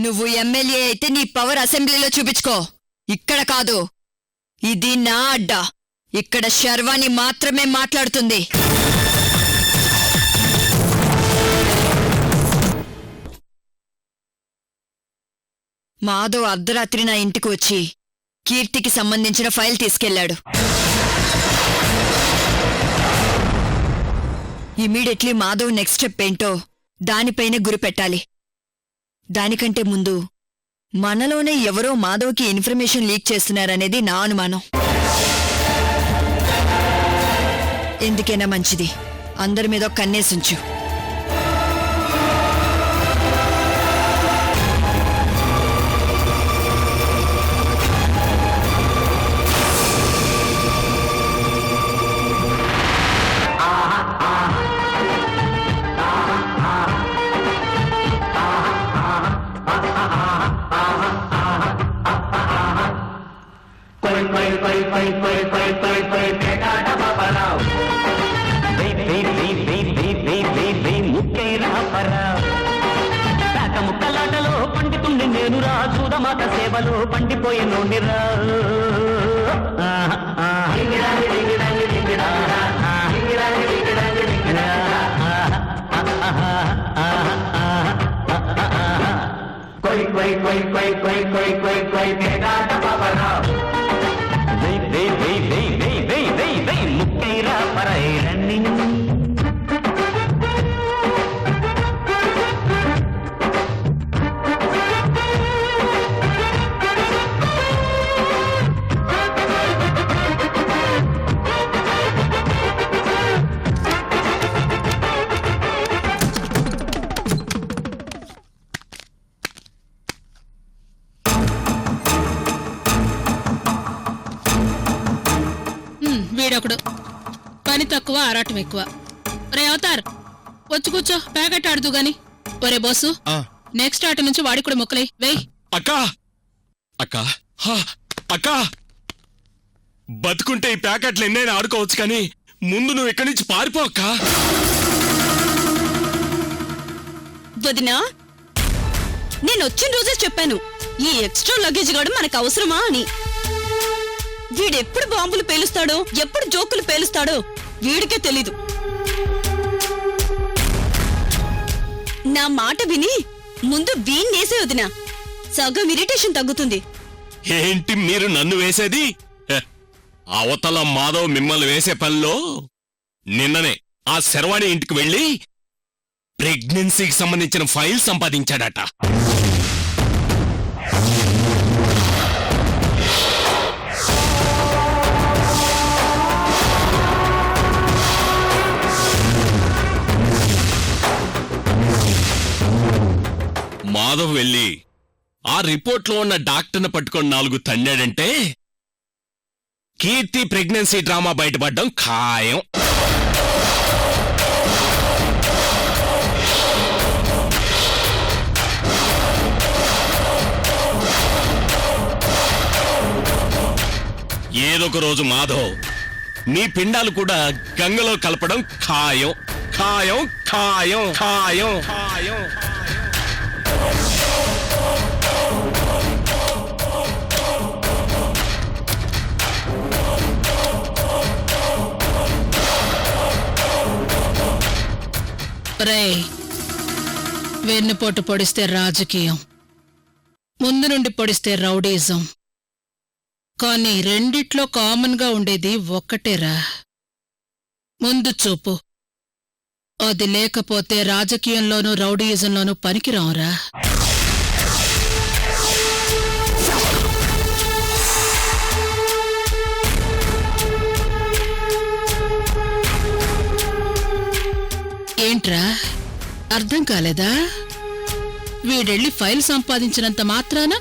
నువ్వు ఎమ్మెల్యే అయితే నీ పవర్ అసెంబ్లీలో చూపించుకో. ఇక్కడ కాదు. ఇది నా అడ్డా. ఇక్కడ శర్వాణి మాత్రమే మాట్లాడుతుంది. మాధవ్ అర్ధరాత్రి నా ఇంటికి వచ్చి కీర్తికి సంబంధించిన ఫైల్ తీసుకెళ్లాడు. ఇమీడియట్లీ మాధవ్ నెక్స్ట్ స్టెప్ ఏంటో దానిపైనే గురి పెట్టాలి. దానికంటే ముందు మనలోనే ఎవరో మాధవ్కి ఇన్ఫర్మేషన్ లీక్ చేస్తున్నారనేది నా అనుమానం. ఎందుకైనా మంచిది అందరి మీద కన్నేసుంచు. ముక్కలాటలో పండితుండి నేను రాజుదమాత సేవలో పండిపోయేను నిరా. ముక్కైరా పరైరన్ని వీడొకడు పని తక్కువ ఆరాటం ఎక్కువ. రే అవతార్ వచ్చి కూర్చో, ప్యాకెట్ ఆడుతూ గాని. ఒరే బోసు, నెక్స్ట్ ఆట నుంచి వాడి కూడా మొక్కలై వెయ్. అక్కా అక్కా అక్కా, బతుకుంటే ఈ ప్యాకెట్లు ఎన్నైనా ఆడుకోవచ్చు కానీ ముందు నువ్వు ఇక్కడి నుంచి పారిపో అక్కా. వదినా, నేను వచ్చిన రోజే చెప్పాను ఈ ఎక్స్ట్రా లగేజ్ గాడు మనకు అవసరమా అని. వీడెప్పుడు బాంబులు పేలుస్తాడో ఎప్పుడు జోకులు పేలుస్తాడో వీడికే తెలీదు. నా మాట విని ముందు వీణ్ణేసే వదినా, సగం ఇరిటేషన్ తగ్గుతుంది. ఏంటి మీరు నన్ను వేసేది? అవతల మాధవ్ మిమ్మల్ని వేసే పనిలో నిన్ననే ఆ శర్వాణి ఇంటికి వెళ్ళి ప్రెగ్నెన్సీకి సంబంధించిన ఫైల్ సంపాదించాడట. మాధవ్ వెళ్ళి ఆ రిపోర్ట్లో ఉన్న డాక్టర్ని పట్టుకొని 4 తన్నాడంటే కీర్తి ప్రెగ్నెన్సీ డ్రామా బయటపడ్డం ఖాయం. ఏదొక రోజు మాధవ్ నీ పిండాలు కూడా గంగలో కలపడం ఖాయం ఖాయం ఖాయం ఖాయం ఖాయం. రే, వెన్నుపోటు పొడిస్తే రాజకీయం, ముందు నుండి పొడిస్తే రౌడీజం. కానీ రెండిట్లో కామన్ గా ఉండేది ఒక్కటేరా, ముందు చూపు. అది లేకపోతే రాజకీయంలోనూ రౌడీయిజంలోనూ పనికిరావురా. ఏంట్రా, అర్థం కాలేదా? వీడెళ్ళి ఫైల్ సంపాదించినంత మాత్రాన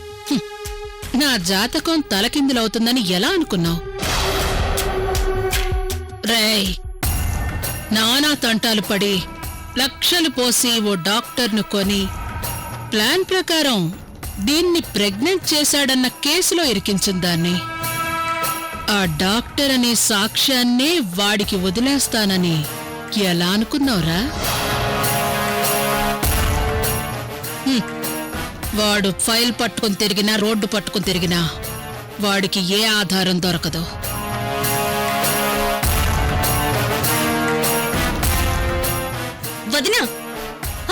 నా జాతకం తలకిందులవుతుందని ఎలా అనుకున్నావు? రేయ్, నానా తంటాలు పడి లక్షలు పోసి ఓ డాక్టర్ను కొని ప్లాన్ ప్రకారం దీన్ని ప్రెగ్నెంట్ చేశాడన్న కేసులో ఇరికించిందాన్ని. ఆ డాక్టర్ అనే సాక్ష్యాన్నే వాడికి వదిలేస్తానని ఎలా అనుకున్నావురా? వాడు ఫైల్ పట్టుకుని తిరిగినా రోడ్డు పట్టుకుని తిరిగినా వాడికి ఏ ఆధారం దొరకదు. వదినా,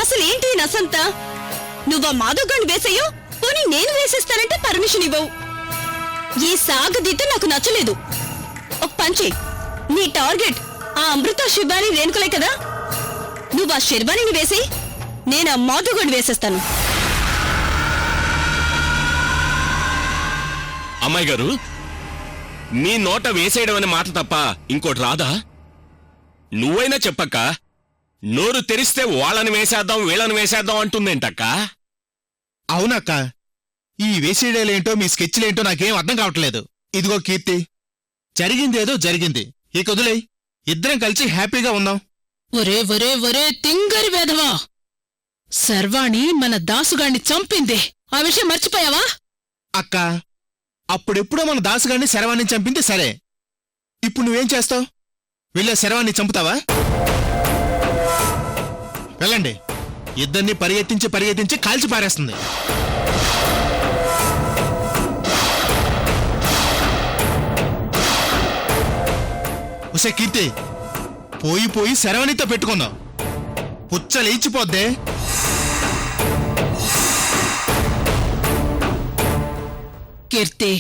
అసలేంటి ఈ నసంతా? నువ్వా మాధవ్గాన్ని వేసేయో, పోనీ నేను వేసేస్తానంటే పర్మిషన్ ఇవ్వవు. ఈ సాగదీత నాకు నచ్చలేదు. ఒక పంచి, నీ టార్గెట్ ఆ అమృత శివాని రేణుకలే కదా. నువ్వు ఆ శర్వాణిని వేసి నేను ఆ మాధవ్గాన్ని వేసేస్తాను. అమ్మాయి గారు, మీ నోట వేసేయడం అనే మాట తప్ప ఇంకోటి రాదా? నువ్వైనా చెప్పక్క. నోరు తెరిస్తే వాళ్ళని వేసేద్దాం వీళ్ళని వేసేద్దాం అంటుందేంటక్క? అవునక్క, ఈ వేసేయడేలేంటో మీ స్కెచ్లేంటో నాకేం అర్థం కావట్లేదు. ఇదిగో కీర్తి, జరిగిందేదో జరిగింది, ఇక వదిలేయ్. ఇద్దరం కలిసి హ్యాపీగా ఉందాం. ఒరే ఒరే ఒరే తింగరి వేధవా! శర్వాణి మన దాసుగాణ్ణి చంపింది. ఆ విషయం మర్చిపోయావా? అక్క, అప్పుడెప్పుడో మన దాసుగాన్ని శరవాణ్ణి చంపింది సరే, ఇప్పుడు నువ్వేం చేస్తావు? వెళ్ళే శరవాణ్ణి చంపుతావా? వెళ్ళండి. ఇద్దరిని పరిగెత్తించి కాల్చి పారేస్తుంది. ఒసే కీర్తి, పోయి శరవాణితో పెట్టుకుందాం. పుచ్చలేచిపోద్దే. కీర్తి,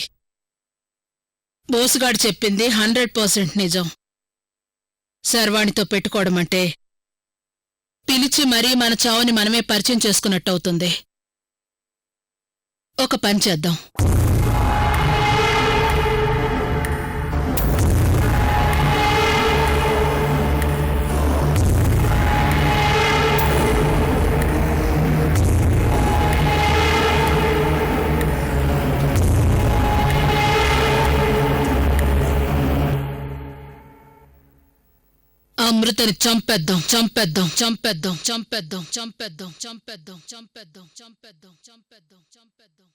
బోసుగాడు చెప్పింది 100% నిజం. శర్వాణితో పెట్టుకోవడం అంటే పిలిచి మరీ మన చావుని మనమే పరిచయం చేసుకున్నట్టవుతుంది. ఒక పని చేద్దాం. అమృతని చంపేద్దాం చంపేద్దాం చంపేద్దాం చంపేద్దాం చంపేద్దాం చంపేద్దాం చంపేద్దాం చంపేద్దాం చంపేద్దాం చంపేద్దాం.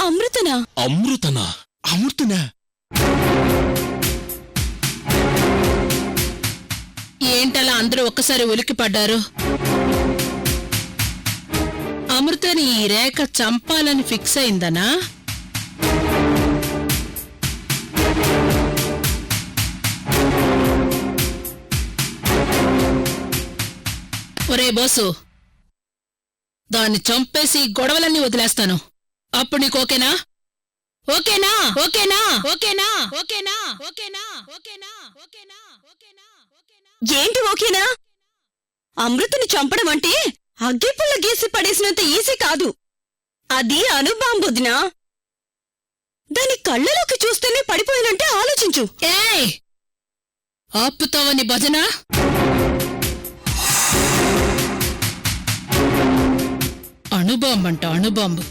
అమృతనా? అమృతనా? అమృతనా? ఏంటలా అందరూ ఒక్కసారి ఉలిక్కి పడ్డారు? అమృతని ఈ రేఖ చంపాలని ఫిక్స్ అయిందనా? ఒరే బోసు, దాన్ని చంపేసి గొడవలన్నీ వదిలేస్తాను. అప్పుడు నీకు ఓకేనా? ఓకేనా? ఓకేనా? ఓకేనా? ఓకేనా? ఓకేనా? ఓకేనా? ఓకేనా? ఓకేనా? ఏంటి ఓకేనా? అమృతని చంపడం అంటే అగ్గిపుల్ల గీసి పడేసినంత ఈజీ కాదు. అది అణుబాంబొదినా. దాని కళ్ళలోకి చూస్తేనే పడిపోయినంటే ఆలోచించు. ఏయ్, ఆపుతావని భజన? అణుబాంబంట అణుబాంబు.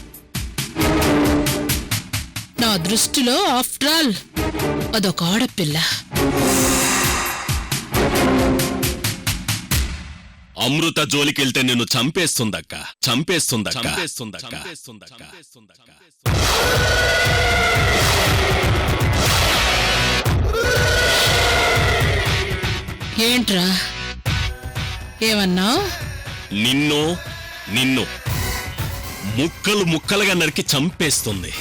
నా దృష్టిలో ఆఫ్టర్ ఆల్ అదొక ఆడపిల్ల. అమృత జోలికెళ్తే నిన్ను చంపేస్తుందక్క, చంపేస్తుందక్క, చంపేస్తుందక్క, చంపేస్తుందక్క. ఏంట్రా ఏమన్నా? నిన్ను ముక్కలు ముక్కలుగా నరికి చంపేస్తుంది.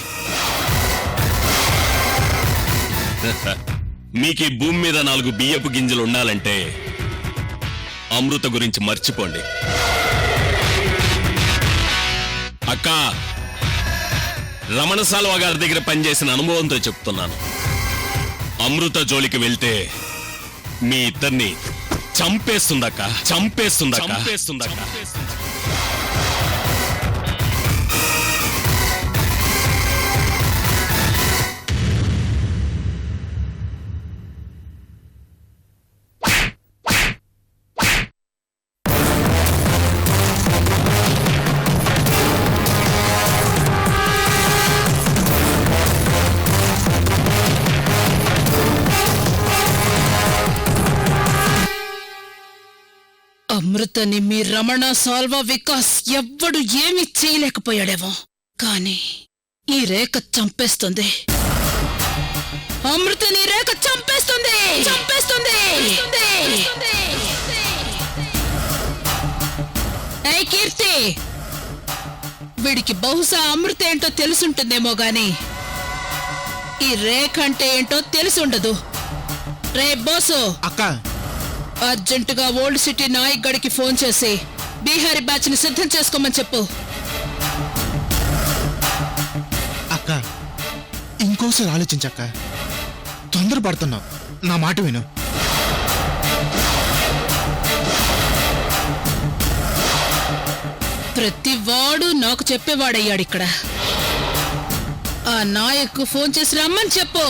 మీకు ఈ భూమి మీద 4 బియ్యపు గింజలు ఉండాలంటే అమృత గురించి మర్చిపోండి. అక్క, రమణ సాల్వా గారి దగ్గర పనిచేసిన అనుభవంతో చెప్తున్నాను. అమృత జోలికి వెళ్తే మీ ఇద్దరిని చంపేస్తుందక్క, చంపేస్తుందక్క, చంపేస్తుందక్క. అమృతని మీ రమణ సాల్వా వికాస్ ఎవ్వడు ఏమీ చేయలేకపోయాడేమో, కానీ ఈ రేఖ చంపేస్తుంది. అమృతని రేఖ చంపేస్తుంది చంపేస్తుంది ఏయ్ కీర్తి, వీడికి బహుశా అమృత ఏంటో తెలుసుంటుందేమో గాని ఈ రేఖ అంటే ఏంటో తెలిసుండదు. రే బోసు, అక్క అర్జెంటుగా ఓల్డ్ సిటీ నాయక్ గడికి ఫోన్ చేసి బీహారీ బ్యాచ్ ని సిద్ధం చేసుకోమని చెప్పు. అక్క ఇంకోసారి ఆలోచించక్క, తొందరపడుతున్నావు. నా మాట విను. ప్రతి వాడు నాకు చెప్పేవాడయ్యాడు ఇక్కడ. ఆ నాయక్ ఫోన్ చేసి రమ్మని చెప్పు.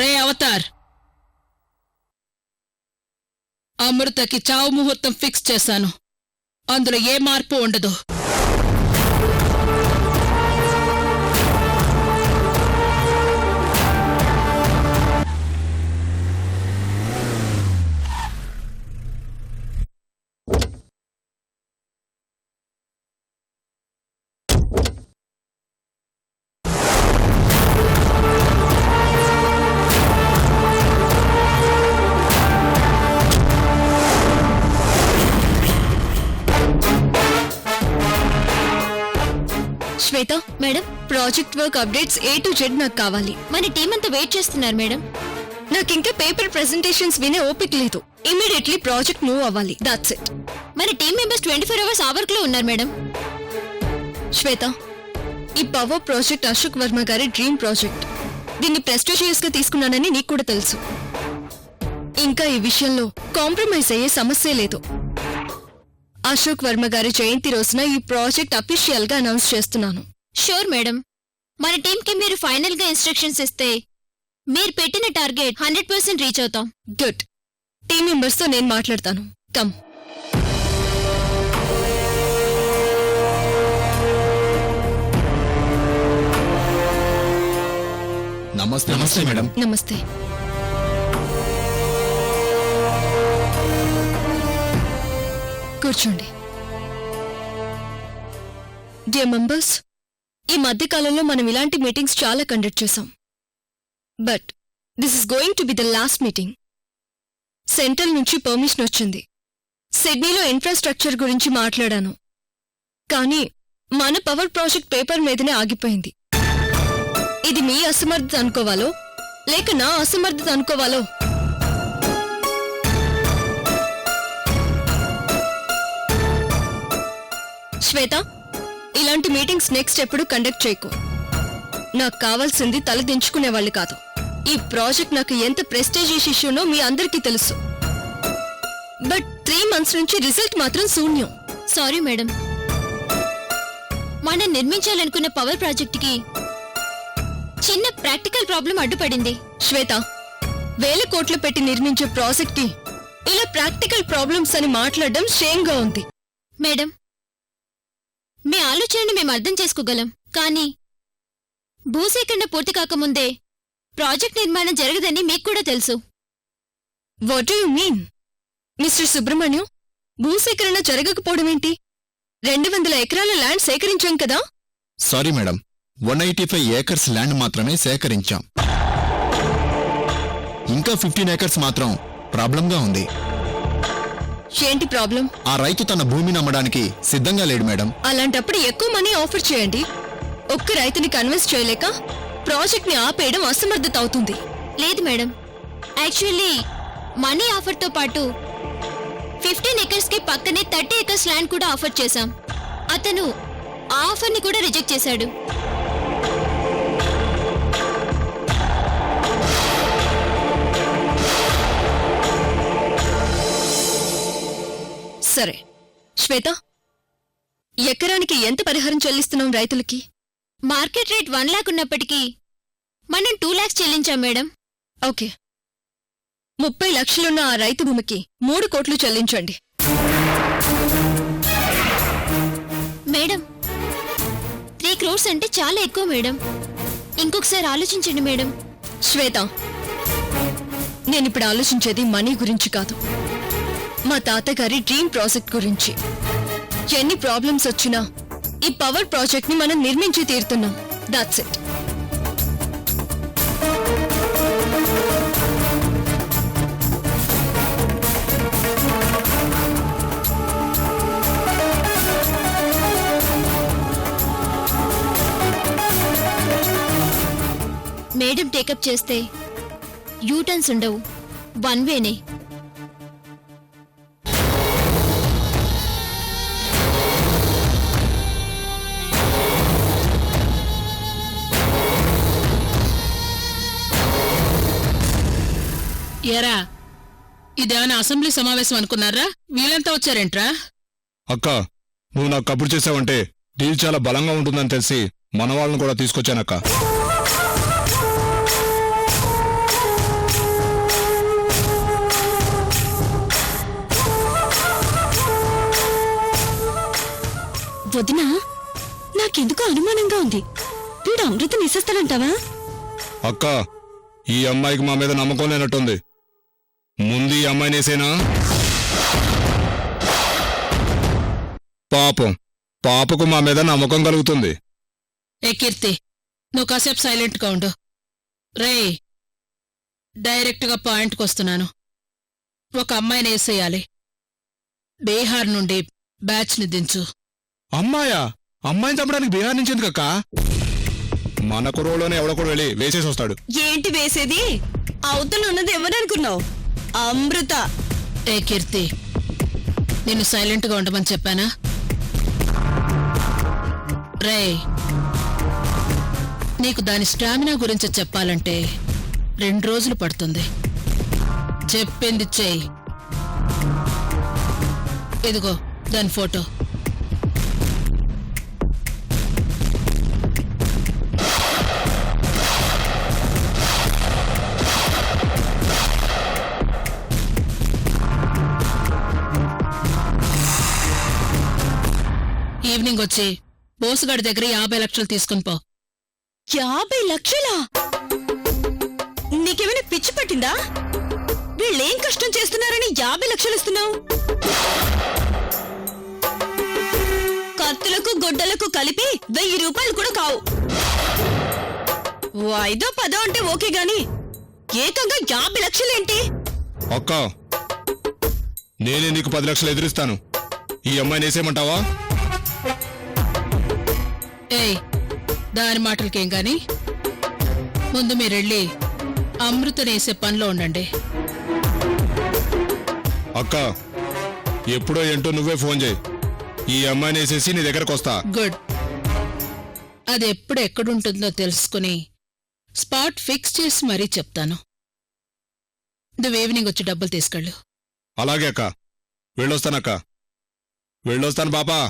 రే అవతార్, అమృతకి చావు ముహూర్తం ఫిక్స్ చేశాను. అందులో ఏ మార్పు ఉండదు. Shweta madam, project work updates A to Z నాకు కావాలి. మన టీం అంతా వెయిట్ చేస్తున్నారు మేడం. నాకు ఇంకా పేపర్ ప్రెజెంటేషన్స్ వినే ఓపిక లేదు. ఇమీడియట్లీ ప్రాజెక్ట్ మూవ్ అవ్వాలి. That's it. మన టీం మెంబర్స్ 24 hours ఆ వర్క్ లో ఉన్నారు మేడం. శ్వేత, ఈ పవర్ ప్రాజెక్ట్ అశోక్ వర్మ గారి డ్రీమ్ ప్రాజెక్ట్. దీన్ని ప్రెస్టీజియస్ గా తీసుకున్నానని నీకు కూడా తెలుసు. ఇంకా ఈ విషయంలో కాంప్రమైజ్ అయ్యే సమస్య లేదు. అశోక్ వర్మ గారి జయంతి రోజున ఈ ప్రాజెక్ట్ అఫీషియల్ గా అనౌన్స్ చేస్తున్నాను. Sure madam. మన టీం కి మీరు ఫైనల్ గా ఇన్స్ట్రక్షన్స్ ఇస్తే మీరు పెట్టిన టార్గెట్ 100% రీచ్ అవుతాం. గుడ్. టీం మెంబర్స్ తో నేను మాట్లాడతాను. కమ్. నమస్తే. నమస్తే మేడం. నమస్తే. కూర్చోండి. డియర్ మెంబర్స్, ఈ మధ్య కాలంలో మనం ఇలాంటి మీటింగ్స్ చాలా కండక్ట్ చేశాం. But this is going to be the last meeting. Central నుంచి పర్మిషన్ వచ్చింది. సిడ్నీలో ఇన్ఫ్రాస్ట్రక్చర్ గురించి మాట్లాడాను. కానీ మన పవర్ ప్రాజెక్ట్ పేపర్ మీదనే ఆగిపోయింది. ఇది మీ అసమర్థత అనుకోవాలో లేక నా అసమర్థత అనుకోవాలో? శ్వేత, ఇలాంటి మీటింగ్స్ నెక్స్ట్ ఎప్పుడు కండక్ట్ చేయకు. నాకు కావాల్సింది తలదించుకునే వాళ్ళు కాదు. ఈ ప్రాజెక్ట్ నాకు ఎంత ప్రెస్టీజియస్ ఇష్యూనో మీ అందరికీ తెలుసు. బట్ 3 months నుంచి రిజల్ట్ మాత్రం శూన్యం. Sorry madam. మనం నిర్మించాలనుకున్న పవర్ ప్రాజెక్ట్ కి చిన్న ప్రాక్టికల్ ప్రాబ్లం అడ్డుపడింది. శ్వేత, 1000 కోట్లు పెట్టి నిర్మించే ప్రాజెక్ట్ కి ఇలా ప్రాక్టికల్ ప్రాబ్లమ్స్ అని మాట్లాడడం షేమ్గా ఉంది. మేడం, మీ ఆలోచనను మేము అర్థం చేసుకోగలం. కానీ భూసేకరణ పూర్తి కాకముందే ప్రాజెక్ట్ నిర్మాణం జరగదని మీకు కూడా తెలుసు. What do you mean? Mister Subrahmanyam, భూసేకరణ జరగకపోవడం ఏంటి? 200 ఎకరాల ల్యాండ్ సేకరించాం కదా? సారీ మేడం, 185 ఏకర్స్ ల్యాండ్ మాత్రమే సేకరించాం. ఇంకా 15 ఏకర్స్ మాత్రం ప్రాబ్లంగా ఉంది. ఏంటి ప్రాబ్లం? ఆ రైతు తన భూమిని అమ్మడానికి సిద్ధంగా లేడు మేడం. అలాంటప్పుడు ఎక్కువ మనీ ఆఫర్ చేయండి. ఒక్క రైతుని కన్విన్స్ చేయలేక ప్రాజెక్ట్ ని ఆపేయడం అసమర్థత అవుతుంది. లేదు మేడం, యాక్చువల్లీ మనీ ఆఫర్తో పాటు 15 acres కి పక్కనే 30 acres ల్యాండ్ కూడా ఆఫర్ చేశాం. అతను ఆ ఆఫర్ని కూడా రిజెక్ట్ చేశాడు. సరే శ్వేత, ఎకరానికి ఎంత పరిహారం చెల్లిస్తున్నాం రైతులకి? మార్కెట్ రేట్ 1 lakh ఉన్నప్పటికీ మనం 2 lakhs చెల్లించాం మేడం. ఓకే, 30 లక్షలున్న ఆ రైతు భూమికి 3 కోట్లు చెల్లించండి. మేడం, 3 crores అంటే చాలా ఎక్కువ మేడం. ఇంకొకసారి ఆలోచించండి మేడం. శ్వేత, నేనిప్పుడు ఆలోచించేది మనీ గురించి కాదు, మా తాతగారి డ్రీమ్ ప్రాజెక్ట్ గురించి. ఎన్ని ప్రాబ్లమ్స్ వచ్చినా ఈ పవర్ ప్రాజెక్ట్ ని మనం నిర్మించి తీరుతున్నాం. That's it. మేడం టేకప్ చేస్తే యూటర్న్స్ ఉండవు, వన్ వేనే. ఏరా ఇదేమైనా అసెంబ్లీ సమావేశం అనుకున్నారా? వీళ్ళంతా వచ్చారేంట్రా? అక్క నువ్వు నాకు కబురు చేసావంటే డీల్ చాలా బలంగా ఉంటుందని తెలిసి మన వాళ్ళని కూడా తీసుకొచ్చానక్క. వదినా, నాకెందుకో అనుమానంగా ఉంది. వీడు అమృత నిసేస్తాడంటావా? అక్క ఈ అమ్మాయికి మా మీద నమ్మకం లేనట్టుంది. ముందు ఈ అమ్మాయినేసేనా? పాపం పాపకు మా మీద నమ్మకం కలుగుతుంది. ఏ కీర్తి, నువ్వు కాసేపు సైలెంట్గా ఉండు. రే, డైరెక్ట్గా పాయింట్కి వస్తున్నాను. ఒక అమ్మాయిని వేసేయాలి. బీహార్ నుండి బ్యాచ్ని దించు. అమ్మాయా? అమ్మాయిని చంపడానికి బీహార్ నుంచి ఎందుకక్క? మన కుర్రోలోనే ఎవడొకడు వెళ్ళి వేసేసి వస్తాడు. ఏంటి వేసేది? అవతల ఉన్నది ఎవరనుకున్నావు? అమృత. ఏ కీర్తి, నిన్ను సైలెంట్గా ఉండమని చెప్పానా? రే, నీకు దాని స్టామినా గురించి చెప్పాలంటే 2 రోజులు పడుతుంది. చెప్పింది చెయ్యి. ఇదిగో దాని ఫోటో. ఈవినింగ్ వచ్చి బోసుగాడి దగ్గర 50 లక్షలు తీసుకుని పో. 50 లక్షలా? నీకేమైనా పిచ్చి పట్టిందా? వీళ్ళేం కష్టం చేస్తున్నారని 50 లక్షలు ఇస్తున్నావు? కత్తులకు గొడ్డలకు కలిపి 1000 రూపాయలు కూడా కావు. 5 10 అంటే ఓకే గాని ఏకంగా 50 లక్షలేంటి? అక్క నేనే నీకు 10 లక్షలు ఎదురిస్తాను. ఈ అమ్మాయిని వేసేయమంటావా? ఏయ్, దాని మాటలకేం గాని ముందు మీరెళ్ళి అమృతనేసే పనిలో ఉండండి. అక్క ఎప్పుడో ఏంటో నువ్వే ఫోన్ చేయి. ఈ అమ్మాయిని వేసేసి నీ దగ్గరకు వస్తా. గుడ్. అది ఎప్పుడు ఎక్కడుంటుందో తెలుసుకుని స్పాట్ ఫిక్స్ చేసి మరీ చెప్తాను. నువ్వు ఈవినింగ్ వచ్చి డబ్బులు తీసుకెళ్ళు. అలాగే అక్క, వెళ్ళొస్తానక్క. వెళ్ళొస్తాను పాపా.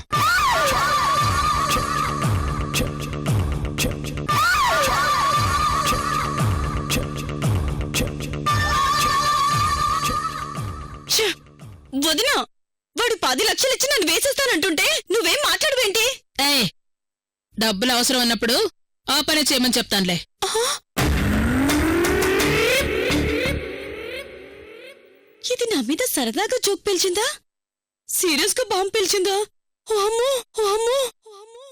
వదినా, వాడు 10 లక్షలు ఇచ్చి నన్ను వేసేస్తానంటుంటే నువ్వేం మాట్లాడవేంటి? ఏయ్, డబ్బులు అవసరం అన్నప్పుడు ఆ పని చేయమని చెప్తానులే. ఇది నా మీద సరదాగా జోక్ పిలిచిందా? సీరియస్ గా బాంబు పిలిచిందా? అమ్మో అమ్మో అమ్మో.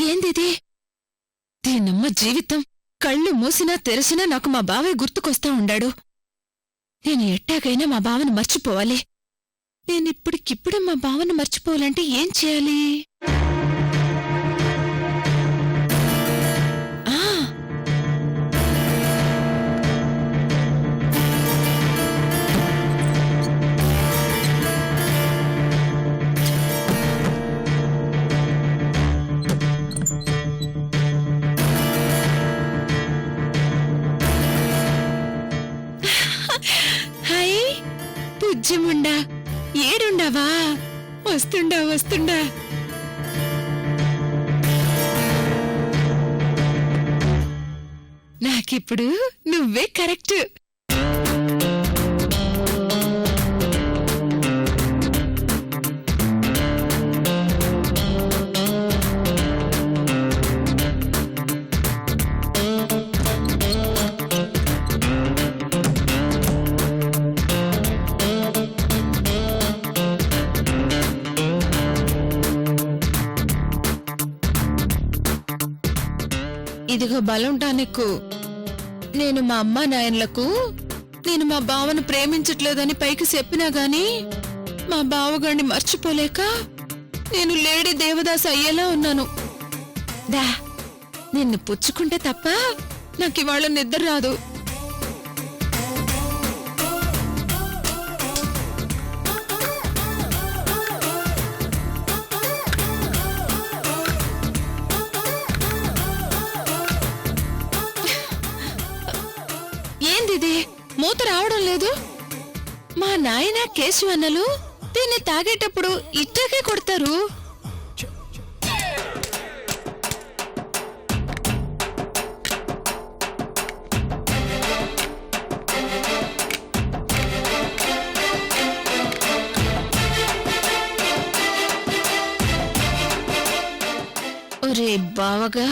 ఏందిది? దీనమ్మ జీవితం. కళ్ళు మూసినా తెరిసినా నాకు మా బావే గుర్తుకొస్తా ఉండాడు. నేను ఎట్టాగైనా మా బావను మర్చిపోవాలి. నేనిప్పటికిప్పుడు మా బావను మర్చిపోవాలంటే ఏం చేయాలి? ఆ బుజ్జిముండా ఏడుండావా వస్తుండా వస్తుండా నాకిప్పుడు నువ్వే కరెక్ట్. ఇదిగో బలం టానిక్. నేను మా అమ్మా నాయనలకు నేను మా బావను ప్రేమించట్లేదని పైకి చెప్పినా గాని మా బావగాడిని మర్చిపోలేక నేను లేడీ దేవదాస్ అయ్యేలా ఉన్నాను. దా నిన్ను పుచ్చుకుంటే తప్ప నాకివాళ నిద్ర రాదు. ఏందిది మూత రావడం లేదు? మా నాయన కేశవన్నలు దీన్ని తాగేటప్పుడు ఇట్టకే కొడతారు. ఒరే బావగా,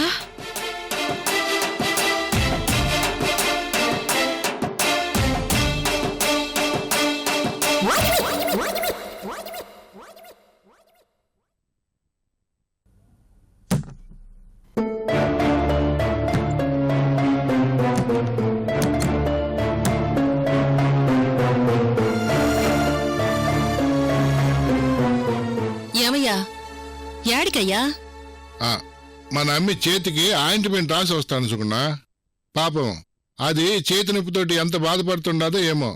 ఏమయ్యా యాడికయ్యా? మన అమ్మి చేతికి ఆయింట్మెంట్ రాసి వస్తాను సుగుణ. పాపం అది చేతి నొప్పితోటి ఎంత బాధపడుతుండదో ఏమో.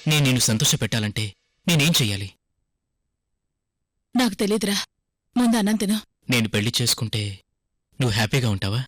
నేను నిన్ను సంతోష పెట్టాలంటే నేనేం చెయ్యాలి? నాకు తెలీదురా, ముందు అన్నం తిను. నేను పెళ్లి చేసుకుంటే నువ్వు హ్యాపీగా ఉంటావా?